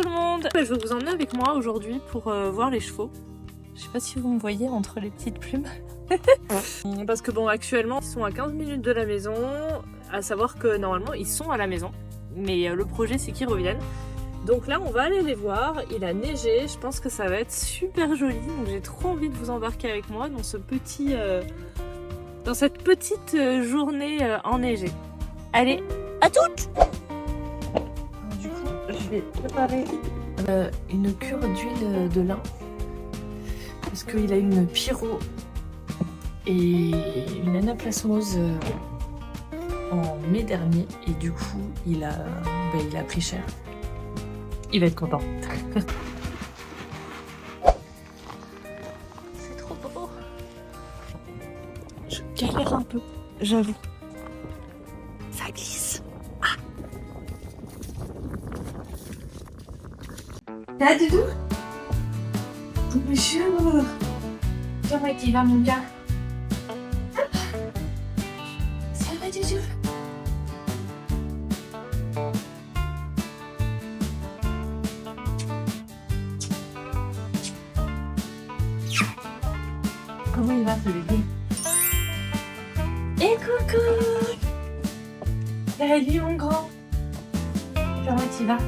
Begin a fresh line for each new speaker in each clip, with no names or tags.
tout le monde. Je vais vous emmener avec moi aujourd'hui pour voir les chevaux. Je sais pas si vous me voyez entre les petites plumes. Parce que bon, actuellement ils sont à 15 minutes de la maison. À savoir que normalement ils sont à la maison. Mais le projet c'est qu'ils reviennent. Donc là on va aller les voir. Il a neigé, je pense que ça va être super joli. Donc j'ai trop envie de vous embarquer avec moi dans ce petit... dans cette petite journée enneigée. Allez, à toutes! Du coup, je vais préparer une cure d'huile de lin parce qu'il a une pyro et une anaplasmose en mai dernier et du coup il a pris cher. Il va être content. C'est trop beau. Je galère un peu, j'avoue. Ça glisse. Ah. Là, Doudou? Bonjour. Comment tu vas, mon gars? Ça va, Doudou? Comment il va, ce bébé? Et coucou! Salut mon grand! Comment tu vas?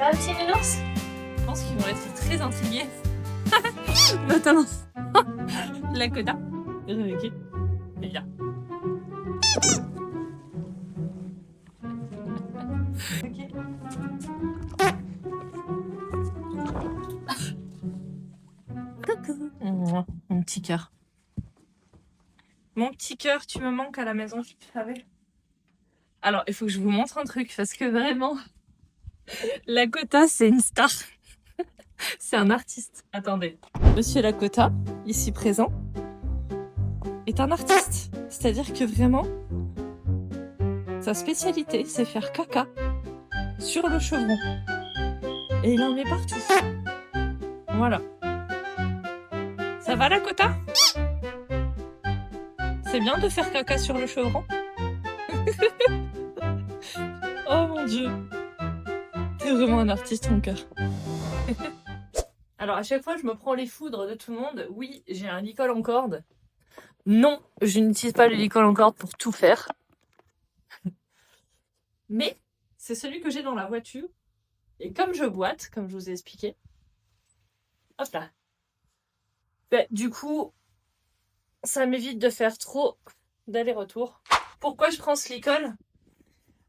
Un petit nounours? Je pense qu'ils vont être très intrigués. Notamment la Coda. Ok, c'est bien. Ok. Coucou. Mon petit cœur. Mon petit cœur, tu me manques à la maison, je savais. Alors, il faut que je vous montre un truc, parce que vraiment, Lakota, c'est une star. C'est un artiste. Attendez. Monsieur Lakota, ici présent, est un artiste. C'est-à-dire que vraiment, sa spécialité, c'est faire caca sur le chevron. Et il en met partout. Voilà. Ça va, Lakota? C'est bien de faire caca sur le chevron. Oh mon dieu. T'es vraiment un artiste, mon cœur. Alors à chaque fois je me prends les foudres de tout le monde. Oui, j'ai un licol en corde. Non, je n'utilise pas le licol en corde pour tout faire. Mais c'est celui que j'ai dans la voiture. Et comme je boite, comme je vous ai expliqué, hop là. Ben, du coup, ça m'évite de faire trop d'aller-retour. Pourquoi je prends ce licol?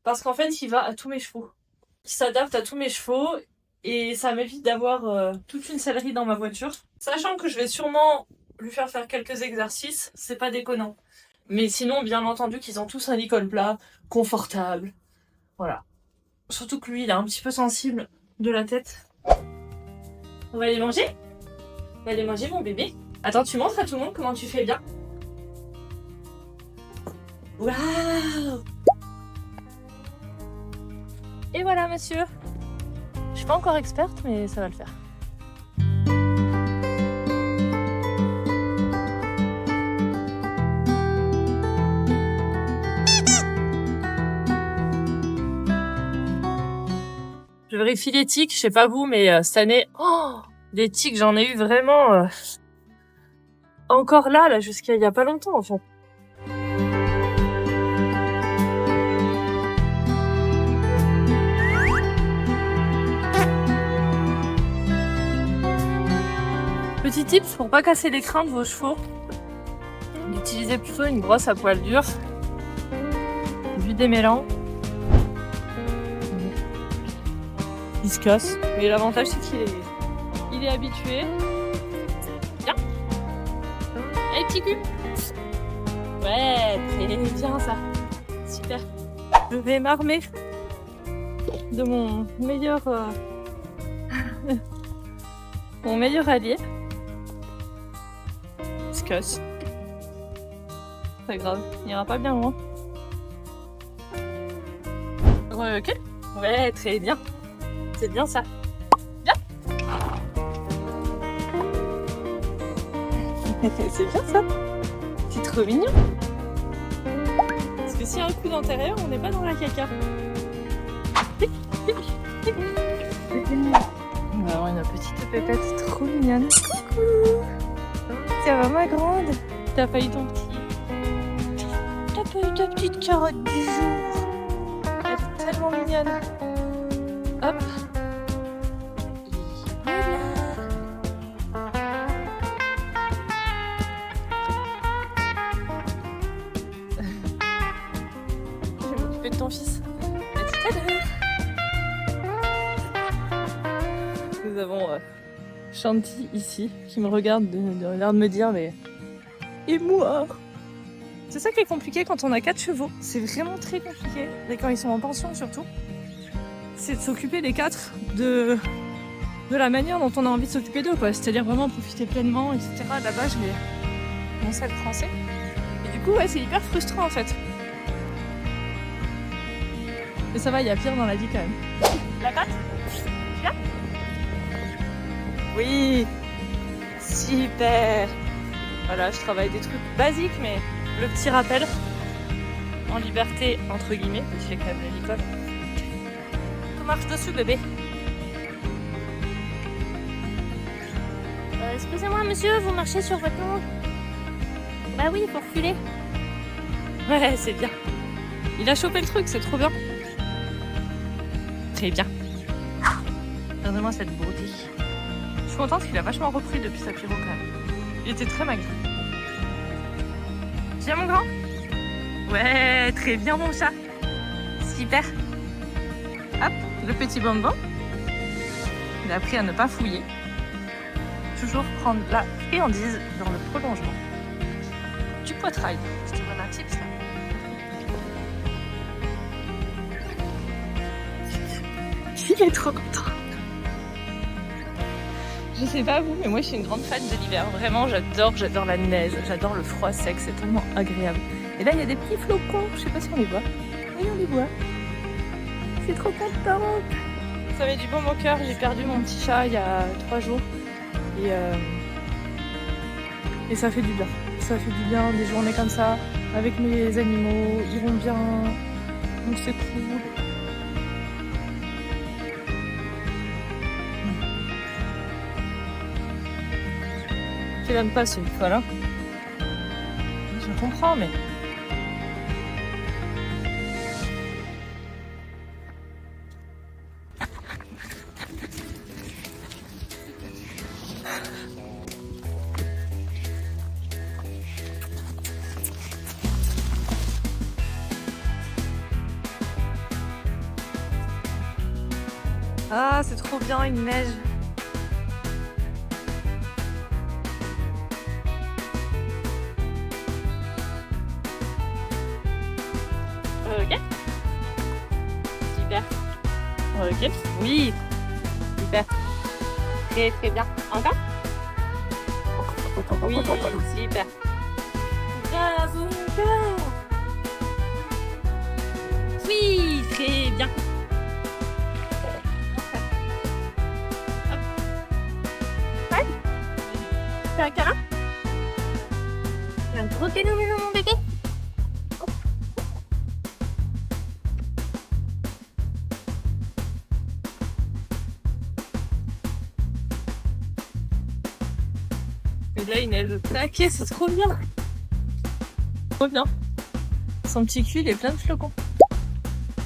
Parce qu'en fait, il va à tous mes chevaux. Il s'adapte à tous mes chevaux et ça m'évite d'avoir toute une sellerie dans ma voiture. Sachant que je vais sûrement lui faire quelques exercices, c'est pas déconnant. Mais sinon, bien entendu qu'ils ont tous un licol plat, confortable. Voilà. Surtout que lui, il est un petit peu sensible de la tête. On va aller manger? On va aller manger, mon bébé. Attends, tu montres à tout le monde comment tu fais bien. Waouh! Et voilà, monsieur. Je suis pas encore experte, mais ça va le faire. Je vérifie les tiques, je sais pas vous, mais cette année, des tiques, j'en ai eu vraiment encore là jusqu'à il y a pas longtemps, en fait. Petit tips pour pas casser les crins de vos chevaux, utilisez plutôt une brosse à poil dur, du démêlant. Il se casse, mais l'avantage c'est qu'il est habitué. Viens. Allez, petit cul. Ouais, très bien ça. Super. Je vais m'armer de mon meilleur mon meilleur allié. Il se casse. Pas grave, il ira pas bien loin. Ouais, ok. Ouais, très bien. C'est bien ça. Bien. C'est bien ça. C'est trop mignon. Est-ce que si un coup d'intérieur, on n'est pas dans la caca. On va avoir une petite pépette trop mignonne. Coucou. Ça va ma grande? T'as pas eu ton petit... T'as pas eu ta petite carotte du jour? Elle est tellement mignonne. Hop. Je vais m'occuper de ton fils. À tout à l'heure. Nous avons Shanti ici qui me regarde de l'air de me dire mais... Et moi? C'est ça qui est compliqué quand on a 4 chevaux. C'est vraiment très compliqué. Et quand ils sont en pension surtout. C'est de s'occuper des 4 de la manière dont on a envie de s'occuper d'eux, quoi. C'est-à-dire vraiment profiter pleinement, etc. Là-bas, je vais commencer à le français. Et du coup, ouais, c'est hyper frustrant en fait. Mais ça va, il y a pire dans la vie quand même. La patte? Viens. Oui. Super. Voilà, je travaille des trucs basiques, mais le petit rappel en liberté, entre guillemets, je fais quand même de l'école. Tout marche dessus, bébé. Excusez-moi, monsieur, vous marchez sur votre langue? Bah oui, pour reculer. Ouais, c'est bien. Il a chopé le truc, c'est trop bien. Très bien. Regardez-moi cette beauté. Je suis contente qu'il a vachement repris depuis sa pyro quand même. Il était très maigre. Viens mon grand. Ouais, très bien mon chat. Super. Hop, le petit bonbon. Il a appris à ne pas fouiller. Toujours prendre la friandise dans le prolongement du poitrail. Je te donne un tips là. Il est trop content. Je sais pas vous, mais moi je suis une grande fan de l'hiver. Vraiment, j'adore la neige, j'adore le froid sec, c'est tellement agréable. Et là, il y a des petits flocons, je sais pas si on les voit. Oui, on les voit. Je suis trop contente. Ça met du bon au cœur, j'ai perdu mon petit chat il y a 3 jours. Et ça fait du bien. Ça fait du bien, des journées comme ça, avec mes animaux, ils vont bien, donc c'est cool. Tu l'aimes pas ce voilà. Je comprends, mais... Ah, c'est trop bien, une neige. Ok. Super. Ok. Oui. Super. Très très bien. Encore? Oui, super. Bravo, encore. Oui, très bien. Ouais. Fais un câlin. Fais un gros câlin, mon bébé. Et là, il neige au taquet, c'est trop bien. Trop bien. Son petit cul, il est plein de flocons.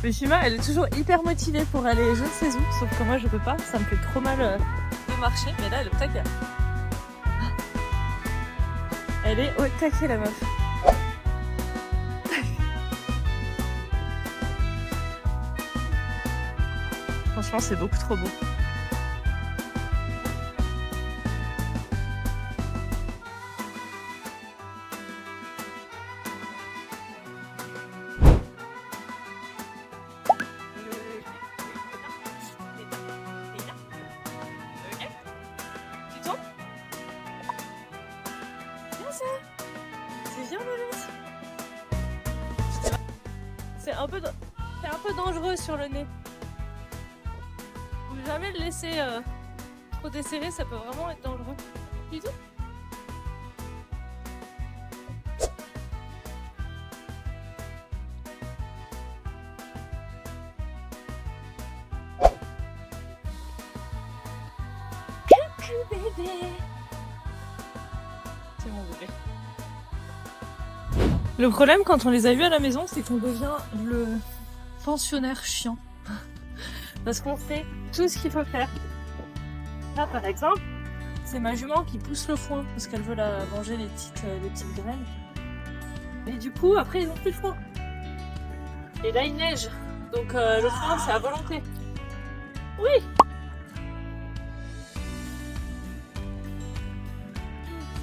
Mais Shima, elle est toujours hyper motivée pour aller je ne sais où, sauf que moi, je peux pas. Ça me fait trop mal de marcher. Mais là, elle est au taquet. Elle est au taquet, la meuf. Franchement, c'est beaucoup trop beau. C'est bien, c'est un peu dangereux sur le nez. Faut jamais le laisser trop desserré, ça peut vraiment être dangereux. Du tout. bébé. C'est mon bébé. Le problème quand on les a vus à la maison, c'est qu'on devient le pensionnaire chiant. Parce qu'on fait tout ce qu'il faut faire. Là par exemple, c'est ma jument qui pousse le foin parce qu'elle veut manger les petites graines. Et du coup, après ils ont plus de foin. Et là il neige. Donc le foin c'est à volonté. Oui.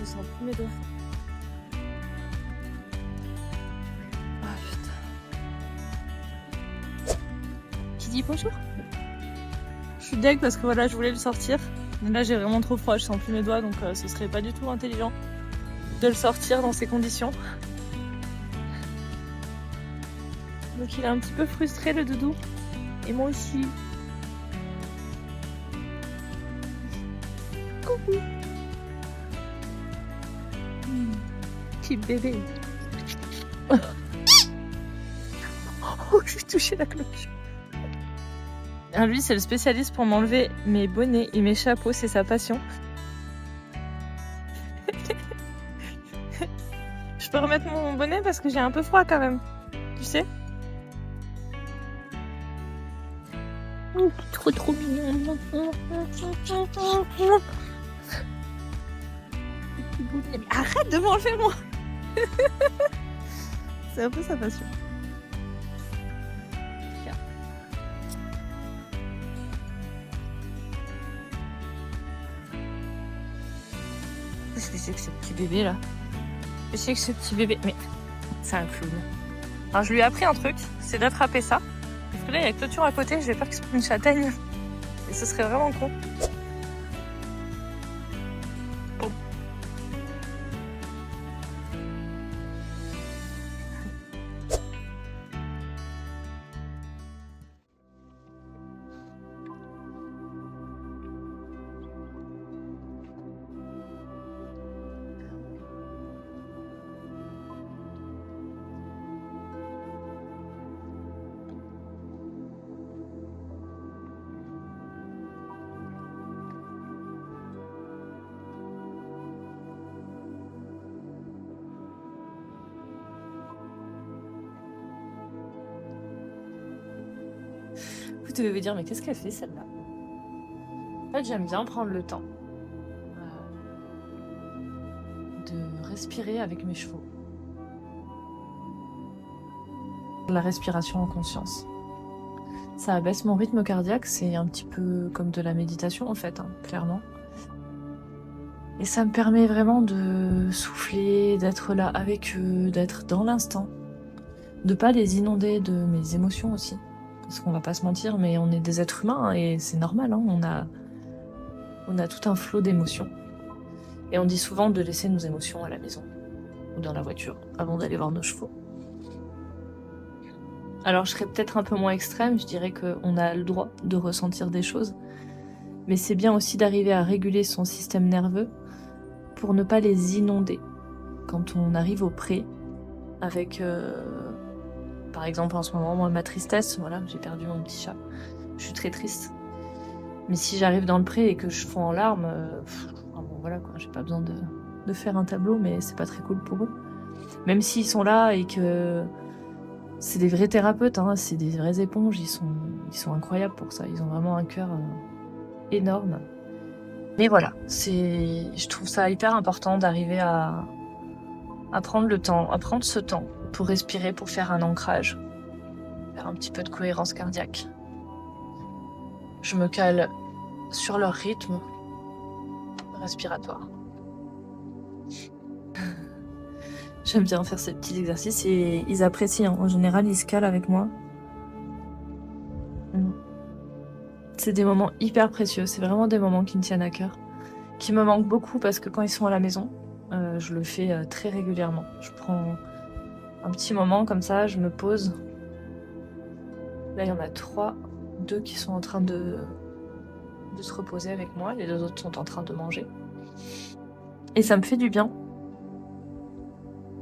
Je sens plus mes doigts. Ah putain. Qui dit bonjour? Je suis deg parce que voilà, je voulais le sortir. Mais là j'ai vraiment trop froid, je sens plus mes doigts, donc ce serait pas du tout intelligent de le sortir dans ces conditions. Donc il est un petit peu frustré le doudou. Et moi aussi. Coucou. Petit bébé. Oh, j'ai touché la cloche. Alors lui, c'est le spécialiste pour m'enlever mes bonnets et mes chapeaux, c'est sa passion. Je peux remettre mon bonnet parce que j'ai un peu froid quand même. Tu sais? Oh, trop mignon. Arrête de m'enlever moi. C'est un peu sa passion. Qu'est-ce que c'est que ce petit bébé là? Je sais que ce petit bébé... Mais c'est un clown. Alors je lui ai appris un truc, c'est d'attraper ça. Parce que là il y a clôture à côté, je vais pas que ce soit une châtaigne. Et ce serait vraiment con. Oh. Vous devez vous dire, mais qu'est-ce qu'elle fait celle-là? En fait, j'aime bien prendre le temps de respirer avec mes chevaux. La respiration en conscience. Ça abaisse mon rythme cardiaque, c'est un petit peu comme de la méditation en fait, hein, clairement. Et ça me permet vraiment de souffler, d'être là avec eux, d'être dans l'instant. De pas les inonder de mes émotions aussi. Parce qu'on va pas se mentir, mais on est des êtres humains et c'est normal, hein, on a tout un flot d'émotions. Et on dit souvent de laisser nos émotions à la maison ou dans la voiture avant d'aller voir nos chevaux. Alors je serais peut-être un peu moins extrême, je dirais qu'on a le droit de ressentir des choses, mais c'est bien aussi d'arriver à réguler son système nerveux pour ne pas les inonder. Quand on arrive au pré, avec par exemple en ce moment, moi, ma tristesse, voilà, j'ai perdu mon petit chat, je suis très triste. Mais si j'arrive dans le pré et que je fonds en larmes, bon voilà quoi, j'ai pas besoin de faire un tableau, mais c'est pas très cool pour eux. Même s'ils sont là et que c'est des vrais thérapeutes, hein, c'est des vraies éponges, ils sont incroyables pour ça, ils ont vraiment un cœur énorme. Mais voilà, je trouve ça hyper important d'arriver à prendre le temps, à prendre ce temps pour respirer, pour faire un ancrage, faire un petit peu de cohérence cardiaque. Je me cale sur leur rythme respiratoire. J'aime bien faire ces petits exercices et ils apprécient. Hein. En général, ils se calent avec moi. C'est des moments hyper précieux. C'est vraiment des moments qui me tiennent à cœur. Qui me manquent beaucoup parce que quand ils sont à la maison, je le fais très régulièrement. Je prends un petit moment comme ça, je me pose. Là, il y en a 2 qui sont en train de se reposer avec moi. Les 2 autres sont en train de manger. Et ça me fait du bien.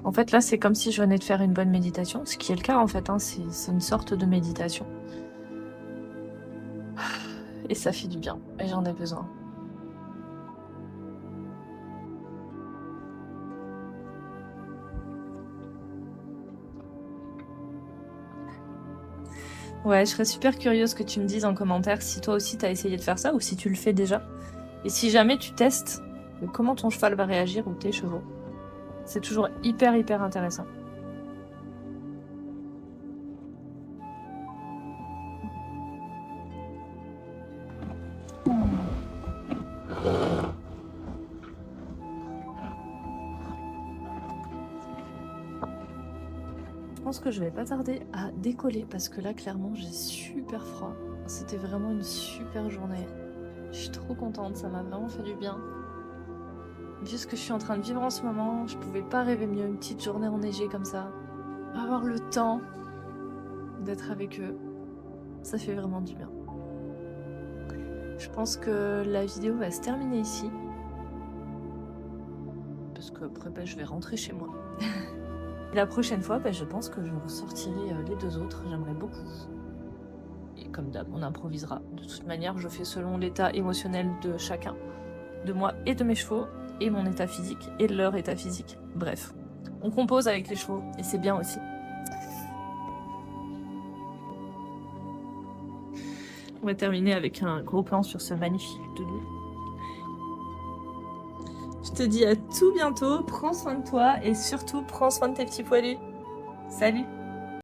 En fait, là, c'est comme si je venais de faire une bonne méditation, ce qui est le cas, en fait. Hein, c'est une sorte de méditation. Et ça fait du bien. Et j'en ai besoin. Ouais, je serais super curieuse que tu me dises en commentaire si toi aussi t'as essayé de faire ça ou si tu le fais déjà. Et si jamais tu testes, comment ton cheval va réagir ou tes chevaux. C'est toujours hyper intéressant. Je pense que je vais pas tarder à décoller parce que là clairement j'ai super froid. C'était vraiment une super journée. Je suis trop contente, ça m'a vraiment fait du bien. Vu ce que je suis en train de vivre en ce moment, je pouvais pas rêver mieux, une petite journée enneigée comme ça. Avoir le temps d'être avec eux, ça fait vraiment du bien. Je pense que la vidéo va se terminer ici. Parce que après, je vais rentrer chez moi. La prochaine fois, je pense que je ressortirai les deux autres, j'aimerais beaucoup. Et comme d'hab, on improvisera. De toute manière, je fais selon l'état émotionnel de chacun. De moi et de mes chevaux, et mon état physique, et leur état physique. Bref, on compose avec les chevaux, et c'est bien aussi. On va terminer avec un gros plan sur ce magnifique doudou. Je te dis à tout bientôt, prends soin de toi, et surtout, prends soin de tes petits poilus. Salut!